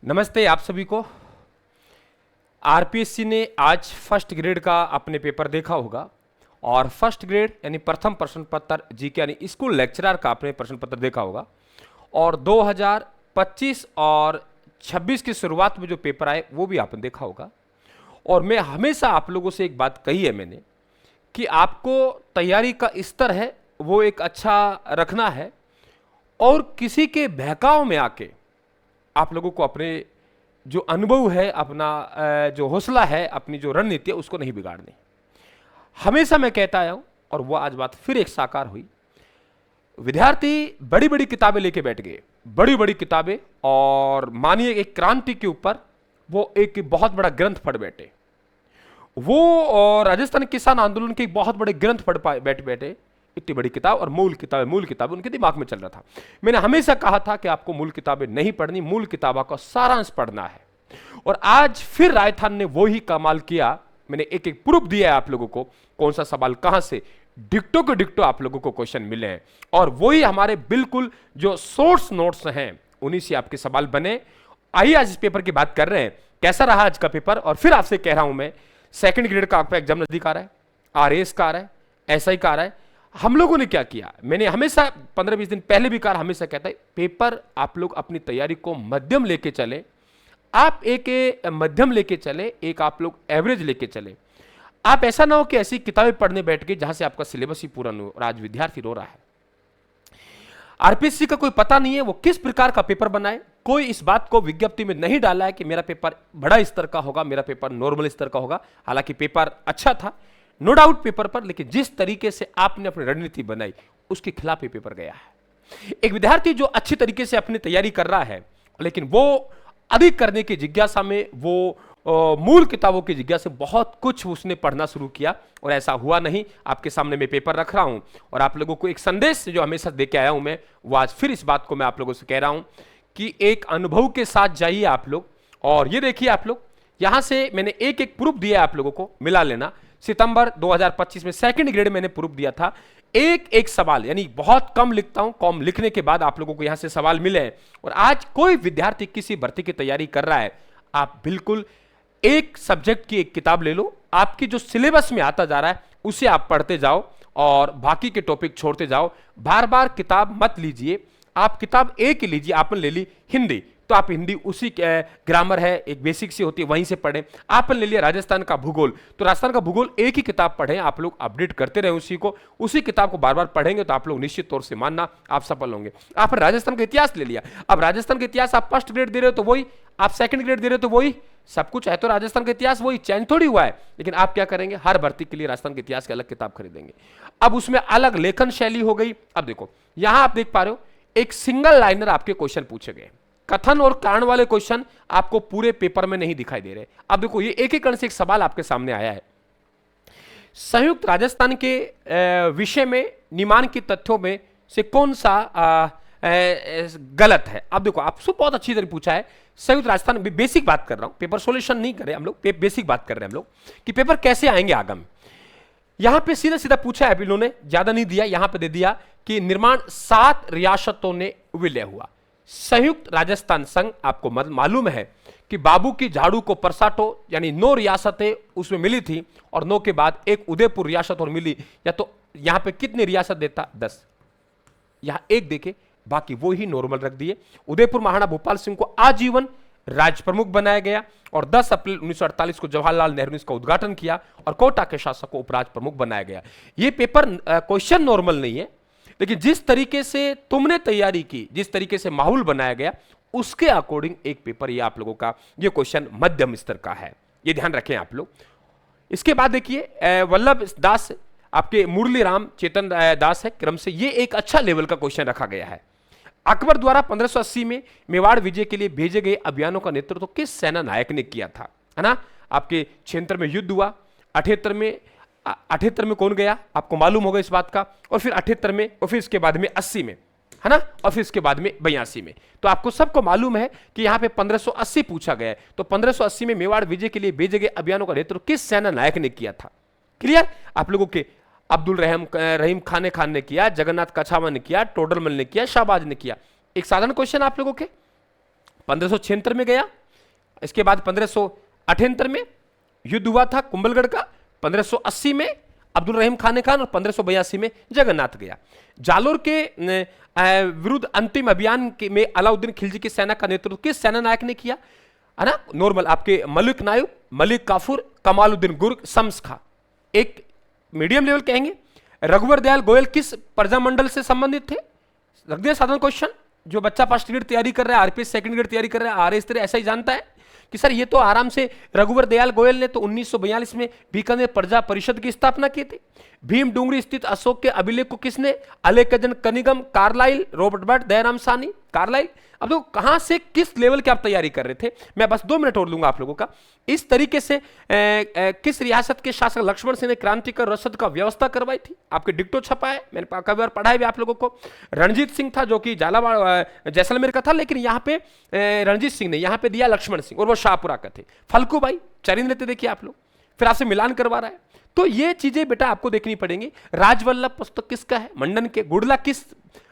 नमस्ते आप सभी को। आरपीएससी ने आज फर्स्ट ग्रेड का अपने पेपर देखा होगा और फर्स्ट ग्रेड यानी प्रथम प्रश्न पत्र जीके यानी स्कूल लेक्चरर का अपने प्रश्न पत्र देखा होगा और 2025 और 26 की शुरुआत में जो पेपर आए वो भी आपने देखा होगा। और मैं हमेशा आप लोगों से एक बात कही है मैंने कि आपको तैयारी का स्तर है वो एक अच्छा रखना है और किसी के बहकाव में आके आप लोगों को अपने जो अनुभव है, अपना जो हौसला है, अपनी जो रणनीति है उसको नहीं बिगाड़नी। हमेशा मैं कहता आया हूं और वो आज बात फिर एक साकार हुई। विद्यार्थी बड़ी बड़ी किताबें लेके बैठ गए, बड़ी बड़ी किताबें, और मानिए एक क्रांति के ऊपर वो एक बहुत बड़ा ग्रंथ पढ़ बैठे। वो और राजस्थान किसान आंदोलन के एक बहुत बड़े ग्रंथ पढ़ बैठे। इतनी बड़ी किताब और मूल किताब उनके दिमाग में चल रहा था। मैंने हमेशा कहा था कि आपको मूल किताबें नहीं पढ़नी, मूल किताबों का सारांश पढ़ना है। और आज फिर राजस्थान ने वो ही कमाल किया। मैंने एक एक प्रूफ दिया है आप लोगों को, कौन सा सवाल कहां से, डिक्टो के डिक्टो आप लोगों को क्वेश्चन मिले हैं और वही हमारे बिल्कुल जो सोर्स नोट्स हैं उन्हीं से आपके सवाल बने। आइए आज इस पेपर की बात कर रहे हैं, कैसा रहा आज का पेपर। और फिर आपसे कह रहा हूं मैं, सेकंड ग्रेड का आपका एग्जाम नजदीक आ रहा है, आरएएस का आ रहा है, एसआई का आ रहा है। हम लोगों ने क्या किया, मैंने हमेशा 15-20 दिन पहले भी कहा, हमेशा कहता है पेपर आप लोग अपनी तैयारी को मध्यम लेके चले। आप एक मध्यम लेके चले, एक आप लोग एवरेज लेके चले। आप ऐसा ना हो कि ऐसी किताबें पढ़ने बैठ गए जहां से आपका सिलेबस ही पूरा नहीं हो और आज विद्यार्थी रो रहा है। आरपीएससी का कोई पता नहीं है वो किस प्रकार का पेपर बनाए। कोई इस बात को विज्ञप्ति में नहीं डाला है कि मेरा पेपर बड़ा स्तर का होगा, मेरा पेपर नॉर्मल स्तर का होगा। हालांकि पेपर अच्छा था, नो डाउट पेपर पर, लेकिन जिस तरीके से आपने अपनी रणनीति बनाई उसके खिलाफ ही पेपर गया है। एक विद्यार्थी जो अच्छी तरीके से अपनी तैयारी कर रहा है लेकिन वो अधिक करने की जिज्ञासा में, वो मूल किताबों की जिज्ञासा से बहुत कुछ उसने पढ़ना शुरू किया और ऐसा हुआ नहीं। आपके सामने मैं पेपर रख रहा हूं और आप लोगों को एक संदेश जो हमेशा दे के आया हूं मैं, वो आज फिर इस बात को मैं आप लोगों से कह रहा हूं कि एक अनुभव के साथ जाइए आप लोग। और ये देखिए आप लोग, यहां से मैंने एक एक प्रूफ दिया है आप लोगों को, मिला लेना। सितंबर 2025 में सेकंड ग्रेड मैंने प्रूफ दिया था। एक एक सवाल, यानी बहुत कम लिखता हूं, कम लिखने के बाद आप लोगों को यहां से सवाल मिले हैं। और आज कोई विद्यार्थी किसी भर्ती की तैयारी कर रहा है, आप बिल्कुल एक सब्जेक्ट की एक किताब ले लो, आपकी जो सिलेबस में आता जा रहा है उसे आप पढ़ते जाओ और बाकी के टॉपिक छोड़ते जाओ। बार बार किताब मत लीजिए, आप किताब एक ही लीजिए। आपने ले ली हिंदी तो आप हिंदी, उसी ग्रामर है एक बेसिक सी होती है वहीं से पढ़ें। आपने ले लिया राजस्थान का भूगोल तो राजस्थान का भूगोल एक ही किताब पढ़ें। आप लोग अपडेट करते रहे उसी को, उसी किताब को बार बार पढ़ेंगे तो आप लोग निश्चित तौर से मानना आप सफल होंगे। आपने राजस्थान का इतिहास ले लिया, अब राजस्थान का इतिहास आप फर्स्ट ग्रेड दे रहे हो तो वही, आप सेकंड ग्रेड दे रहे हो तो वही, सब कुछ है तो राजस्थान का इतिहास वही, चेंज थोड़ी हुआ है। लेकिन आप क्या करेंगे, हर भर्ती के लिए राजस्थान के इतिहास की अलग किताब खरीदेंगे। अब उसमें अलग लेखन शैली हो गई। अब देखो यहां आप देख पा रहे हो एक सिंगल लाइनर आपके क्वेश्चन पूछे गए, कथन और कारण वाले क्वेश्चन आपको पूरे पेपर में नहीं दिखाई दे रहे। अब देखो ये एक एक से एक सवाल आपके सामने आया है। संयुक्त राजस्थान के विषय में निम्नलिखित तथ्यों में से कौन सा गलत है। अब देखो आपसे बहुत अच्छी तरह पूछा है। संयुक्त राजस्थान, बेसिक बात कर रहा हूं, पेपर सॉल्यूशन नहीं कर रहे हम लोग, बेसिक बात कर रहे हैं हम लोग कि पेपर कैसे आएंगे आगामी। यहां पे सीधा सीधा पूछा है, इन्होंने ज्यादा नहीं दिया, यहां पे दे दिया कि निर्माण 7 रियासतों ने विलय हुआ। संयुक्त राजस्थान संघ, आपको मालूम है कि बाबू की झाड़ू को परसाटो यानी 9 रियासतें उसमें मिली थी और 9 के बाद एक उदयपुर रियासत और मिली। या तो यहां पे कितनी रियासत देता, 10, यहां एक देखे, बाकी वो ही नॉर्मल रख दिए। उदयपुर महाराणा भोपाल सिंह को आजीवन राज्य प्रमुख बनाया गया और 10 अप्रैल 1948 को जवाहरलाल नेहरू ने इसका उद्घाटन किया और कोटा के शासक को उपराज्य प्रमुख बनाया गया। ये पेपर क्वेश्चन नॉर्मल नहीं है, लेकिन जिस तरीके से तुमने तैयारी की, जिस तरीके से माहौल बनाया गया, उसके अकॉर्डिंग एक पेपर ये आप लोगों का ये क्वेश्चन मध्यम स्तर का है, ये ध्यान रखें आप लोग। इसके बाद देखिए वल्लभ दास, आपके मुरली राम चेतन दास है क्रम से, ये एक अच्छा लेवल का क्वेश्चन रखा गया है। अकबर द्वारा 1580 में मेवाड़ विजय के लिए भेजे गए अभियानों का नेतृत्व किस सेना नायक ने किया था, है ना। आपके 76 में युद्ध हुआ, 78 में कौन गया आपको मालूम होगा इस बात का, और फिर 78 में, और फिर इसके बाद में 80 में, है ना, और फिर इसके बाद में 82 में। तो आपको सबको मालूम है कि यहां पे 1580 पूछा गया है। तो 1580 में मेवाड़ विजय के लिए भेजे गए अभियानों का नेतृत्व किस सेना नायक ने किया था। क्लियर आप लोगों के, अब्दुल रहीम खान ने किया, जगन्नाथ कछावा ने किया, टोडरमल ने किया, शाहबाज ने किया। एक साधारण क्वेश्चन आप लोगों के 1576 में गया। इसके बाद 1578 में युद्ध हुआ था कुंभलगढ़ का। 1580 में अब्दुल रहीम खान और 1582 में जगन्नाथ गया। जालोर के विरुद्ध अंतिम अभियान में अलाउद्दीन खिलजी की सेना का नेतृत्व किस सेना नायक ने किया? है ना, नॉर्मल आपके मलिक नायक, मलिक काफूर, कमालुद्दीन गुर्ग, शम्स खां। एक मीडियम लेवल कहेंगे, रघुवर दयाल गोयल किस प्रजामंडल से संबंधित थे? रख दिया साधारण क्वेश्चन, जो बच्चा फर्स्ट ग्रेड तैयारी कर रहा है, आरपीएस सेकंड ग्रेड तैयारी कर रहा है, आरएस ऐसा ही जानता है कि सर ये तो आराम से रघुवर दयाल गोयल ने तो 1942 में बीकानेर प्रजा परिषद की स्थापना की थी। भीम डूंगरी स्थित अशोक के अभिलेख को किसने? अलेकजन कनिगम, कार्लाइल, रॉबर्ट बर्ट, दयाराम सानी, कार्लाइल। अब देखो कहां से किस लेवल की आप तैयारी कर रहे थे। मैं बस 2 मिनट और लूंगा आप लोगों का। इस तरीके से किस रियासत के शासक लक्ष्मण सिंह ने क्रांतिकर रसद का व्यवस्था करवाई थी? आपके डिक्टो छपा है, मैंने काफी बार पढ़ा है भी आप लोगों को। रणजीत सिंह था जो कि झालावाड़ जैसलमेर का था, लेकिन यहां पे रणजीत सिंह ने यहां पे दिया लक्ष्मण सिंह, और वो शाहपुरा का थे। फल्कूबाई चरिंद लेते देखिए आप लोग, फिर आपसे मिलान करवा रहा है। तो ये चीजें बेटा आपको देखनी पड़ेंगी। राजवल्लभ पुस्तक किसका है? मंडन के। गुड़ला किस,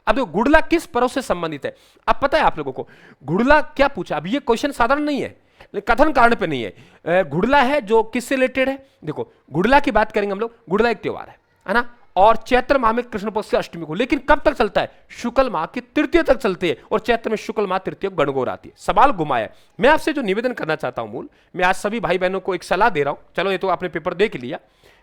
अब देखो गुड़ला किस पर्व से संबंधित है? अब पता है आप लोगों को गुड़ला क्या पूछा? अब ये क्वेश्चन साधारण नहीं है, कथन कारण पे नहीं है। गुड़ला है जो किससे रिलेटेड है? देखो गुड़ला की बात करेंगे हम लोग। गुड़ला एक त्योहार है ना, और चैत्र माह में कृष्ण पक्ष की अष्टमी को, लेकिन कब तक चलता है? शुक्ल माह की तृतीय तक चलती है, और चैत्र में शुक्ल माह तृतीय गणगौर आती है। सवाल घुमाया। मैं आपसे जो निवेदन करना चाहता हूं मूल, मैं आज सभी भाई बहनों को एक सलाह दे रहा हूं। चलो ये तो आपने पेपर देख लिया,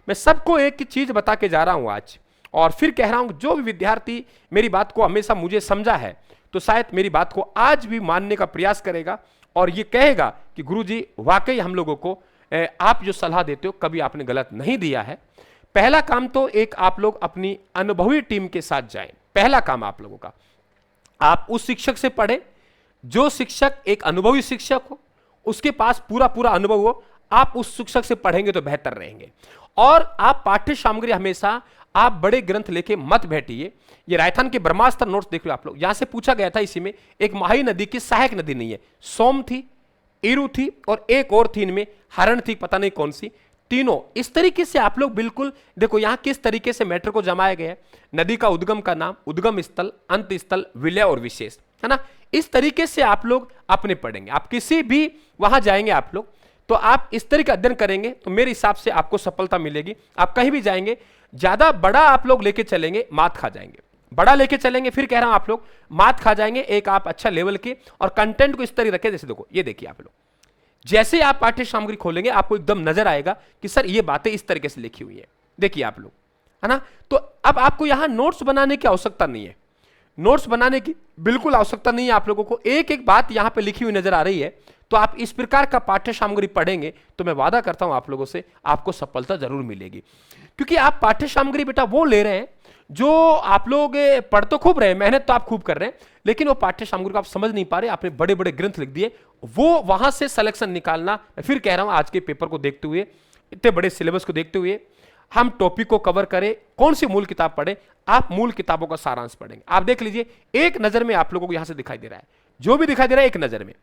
मैं सबको एक चीज बता के जा रहा हूं आज, और फिर कह रहा हूं जो भी विद्यार्थी मेरी बात को हमेशा मुझे समझा है तो शायद मेरी बात को आज भी मानने का प्रयास करेगा, और ये कहेगा कि गुरुजी वाकई हम लोगों को आप जो सलाह देते हो कभी आपने गलत नहीं दिया है। पहला काम तो एक आप लोग अपनी अनुभवी टीम के साथ जाएं। पहला काम आप लोगों का, आप उस शिक्षक से पढ़े जो शिक्षक एक अनुभवी शिक्षक हो, उसके पास पूरा पूरा अनुभव हो। आप उस शिक्षक से पढ़ेंगे तो बेहतर रहेंगे। और आप पाठ्य सामग्री हमेशा आप बड़े ग्रंथ लेके मत बैठिए। ये राजस्थान के ब्रह्मास्त्र नोट्स देख लो आप लोग, यहां से पूछा गया था इसी में, एक माही नदी की सहायक नदी नहीं है, सोम थी, ईरू थी, और एक और थी, इनमें हरण थी, पता नहीं कौन सी, तीनों। इस तरीके से आप लोग बिल्कुल देखो यहां किस तरीके से मैटर को जमाया गया है। नदी का उद्गम का नाम, उद्गम स्थल, अंत स्थल, विलय और विशेष, है ना। इस तरीके से आप लोग अपने पढ़ेंगे। आप किसी भी वहां जाएंगे आप लोग तो आप इस तरह का अध्ययन करेंगे तो मेरे हिसाब से आपको सफलता मिलेगी। आप कहीं भी जाएंगे, ज्यादा बड़ा आप लोग लेके चलेंगे, मात खा जाएंगे। बड़ा लेके चलेंगे, फिर कह रहा हूं आप लोग मात खा जाएंगे। एक आप अच्छा लेवल के और कंटेंट को इस तरह रखें, जैसे देखो ये देखिए आप लोग, जैसे आप पाठ्य सामग्री खोलेंगे आपको एकदम नजर आएगा कि सर ये बातें इस तरीके से लिखी हुई है। देखिए आप लोग, है ना। तो अब आपको यहां नोट्स बनाने की आवश्यकता नहीं है, नोट्स बनाने की बिल्कुल आवश्यकता नहीं है। आप लोगों को एक एक बात यहां पे लिखी हुई नजर आ रही है, तो आप इस प्रकार का पाठ्य सामग्री पढ़ेंगे तो मैं वादा करता हूं आप लोगों से आपको सफलता जरूर मिलेगी। क्योंकि आप पाठ्य सामग्री बेटा वो ले रहे हैं जो आप लोग पढ़ तो खूब रहे हैं, मेहनत तो आप खूब कर रहे हैं, लेकिन वो पाठ्य सामग्री को आप समझ नहीं पा रहे। आपने बड़े बड़े ग्रंथ लिख दिए, वो वहां से सिलेक्शन निकालना। मैं फिर कह रहा हूं आज के पेपर को देखते हुए, इतने बड़े सिलेबस को देखते हुए, हम टॉपिक को कवर करें, कौन सी मूल किताब पढ़े। आप मूल किताबों का सारांश पढ़ेंगे। आप देख लीजिए, एक नजर में आप लोगों को यहां से दिखाई दे रहा है, जो भी दिखाई दे रहा है एक नजर में।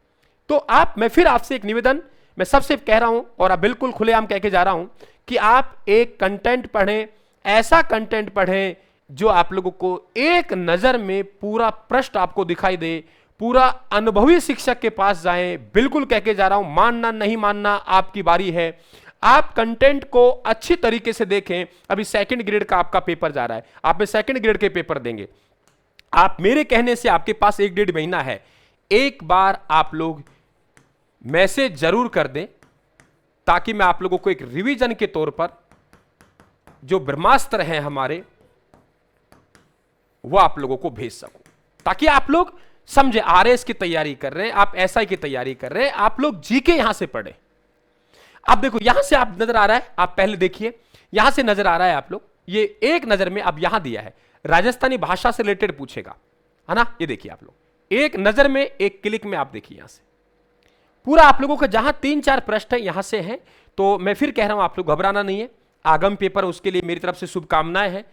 तो आप, मैं फिर आपसे एक निवेदन मैं सबसे कह रहा हूं, और आप बिल्कुल खुलेआम कह के जा रहा हूं कि आप एक कंटेंट पढ़ें, ऐसा कंटेंट पढ़ें जो आप लोगों को एक नजर में पूरा पृष्ठ आपको दिखाई दे। पूरा अनुभवी शिक्षक के पास जाएं, बिल्कुल कह के जा रहा हूं, मानना नहीं मानना आपकी बारी है। आप कंटेंट को अच्छी तरीके से देखें। अभी सेकंड ग्रेड का आपका पेपर जा रहा है, आप में सेकंड ग्रेड के पेपर देंगे। आप मेरे कहने से आपके पास 1-1.5 महीना है, एक बार आप लोग मैसेज जरूर कर दें ताकि मैं आप लोगों को एक रिवीजन के तौर पर जो ब्रह्मास्त्र हैं हमारे वो आप लोगों को भेज सकूं, ताकि आप लोग समझे। आरएस की तैयारी कर रहे हैं आप, एसआई की तैयारी कर रहे हैं आप लोग, जीके यहां से पढ़े। अब देखो यहां से आप नजर आ रहा है, आप पहले देखिए यहां से नजर आ रहा है आप लोग, ये एक नजर में अब यहां दिया है, राजस्थानी भाषा से रिलेटेड पूछेगा, है ना। ये देखिए आप लोग, एक नजर में एक क्लिक में आप देखिए यहां से पूरा आप लोगों का जहां 3-4 प्रश्न है यहां से है। तो मैं फिर कह रहा हूं आप लोग घबराना नहीं है, आगम पेपर उसके लिए मेरी तरफ से शुभकामनाएं हैं।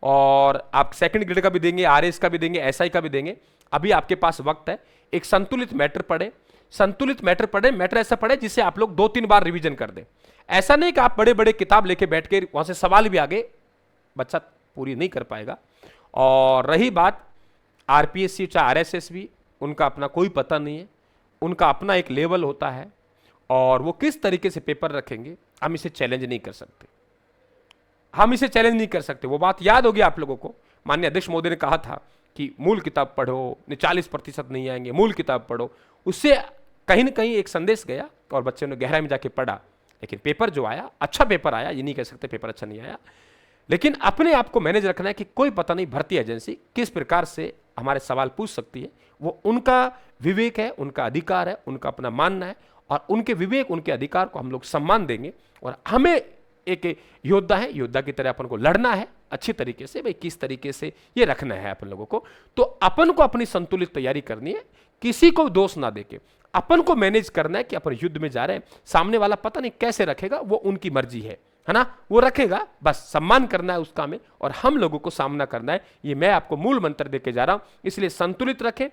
और आप सेकंड ग्रेड का भी देंगे, आरएस का भी देंगे, एसआई का भी देंगे, अभी आपके पास वक्त है। एक संतुलित मैटर पढ़े, संतुलित मैटर पढ़े, मैटर ऐसा पढ़े जिसे आप लोग 2-3 बार रिवीजन कर दें। ऐसा नहीं कि आप बड़े बड़े किताब लेके बैठ के वहां से सवाल भी आगे बच्चा पूरी नहीं कर पाएगा। और रही बात आरपीएससी चाहे आरएसएस भी, उनका अपना कोई पता नहीं है, उनका अपना एक लेवल होता है और वो किस तरीके से पेपर रखेंगे हम इसे चैलेंज नहीं कर सकते। हम इसे चैलेंज नहीं कर सकते। वो बात याद होगी आप लोगों को, माननीय अध्यक्ष मोदी ने कहा था कि मूल किताब पढ़ो, 40% नहीं आएंगे, मूल किताब पढ़ो। उससे कहीं ना कहीं एक संदेश गया और बच्चों ने गहराई में जाके पढ़ा। लेकिन पेपर जो आया, अच्छा पेपर आया, ये नहीं कह सकते पेपर अच्छा नहीं आया, लेकिन अपने आप को मैनेज रखना है कि कोई पता नहीं भर्ती एजेंसी किस प्रकार से हमारे सवाल पूछ सकती है। वो उनका विवेक है, उनका अधिकार है, उनका अपना मानना है और उनके विवेक, उनके अधिकार को हम लोग सम्मान देंगे। और हमें एक योद्धा है, योद्धा की तरह अपन को लड़ना है अच्छी तरीके से। भाई किस तरीके से ये रखना है अपन लोगों को, तो अपन को अपनी संतुलित तैयारी करनी है, किसी को दोष ना देके अपन को मैनेज करना है कि अपन युद्ध में जा रहे हैं। सामने वाला पता नहीं कैसे रखेगा, वो उनकी मर्जी है ना, वो रखेगा, बस सम्मान करना है उसका में और हम लोगों को सामना करना है। ये मैं आपको मूल मंत्र देके जा रहा हूं, इसलिए संतुलित रखें,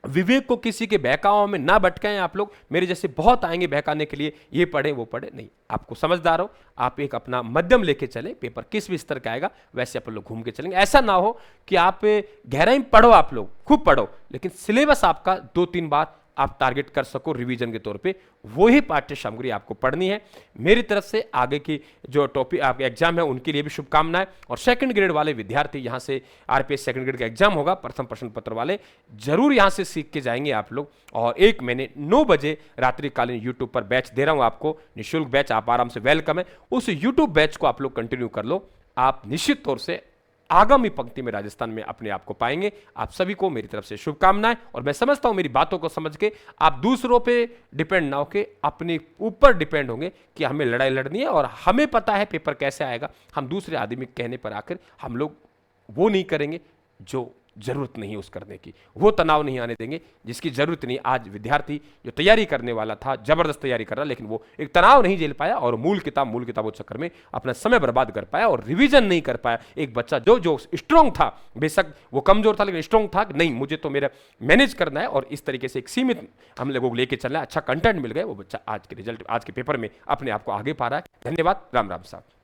विवेक को किसी के बहकावों में ना भटकाएं। आप लोग मेरे जैसे बहुत आएंगे बहकाने के लिए, ये पढ़े वो पढ़े, नहीं, आपको समझदार हो, आप एक अपना मध्यम लेके चले। पेपर किस भी स्तर का आएगा वैसे अपन लोग घूम के चलेंगे। ऐसा ना हो कि आप गहराई में पढ़ो, आप लोग खूब पढ़ो, लेकिन सिलेबस आपका 2-3 बार आप टारगेट कर सको रिवीजन के तौर पे, वही पाठ्य सामग्री आपको पढ़नी है। मेरी तरफ से आगे की जो टॉपिक आपके एग्जाम है उनके लिए भी शुभकामनाएं। और सेकंड ग्रेड वाले विद्यार्थी, यहाँ से आरपीएस सेकंड ग्रेड का एग्जाम होगा, प्रथम प्रश्न पत्र वाले जरूर यहाँ से सीख के जाएंगे आप लोग। और 1 महीने 9 बजे रात्रिकालीन यूट्यूब पर बैच दे रहा हूँ आपको, निःशुल्क बैच, आप आराम से वेलकम है। उस यूट्यूब बैच को आप लोग कंटिन्यू कर लो, आप निश्चित तौर से आगामी पंक्ति में राजस्थान में अपने आप को पाएंगे। आप सभी को मेरी तरफ से शुभकामनाएं। और मैं समझता हूं मेरी बातों को समझ के आप दूसरों पे डिपेंड ना होके अपने ऊपर डिपेंड होंगे कि हमें लड़ाई लड़नी है और हमें पता है पेपर कैसे आएगा। हम दूसरे आदमी के कहने पर आकर हम लोग वो नहीं करेंगे जो जरूरत नहीं है उस करने की, वो तनाव नहीं आने देंगे जिसकी जरूरत नहीं। आज विद्यार्थी जो तैयारी करने वाला था, जबरदस्त तैयारी कर रहा, लेकिन वो एक तनाव नहीं झेल पाया और मूल किताबों चक्कर में अपना समय बर्बाद कर पाया और रिवीजन नहीं कर पाया। एक बच्चा जो स्ट्रांग था, बेशक वो कमजोर था लेकिन स्ट्रांग था, नहीं मुझे तो मेरा मैनेज करना है और इस तरीके से एक सीमित हम लोगों को लेकर चलना है, अच्छा कंटेंट मिल गया, वो बच्चा आज के रिजल्ट, आज के पेपर में अपने आप को आगे पा रहा है। धन्यवाद। राम राम साहब।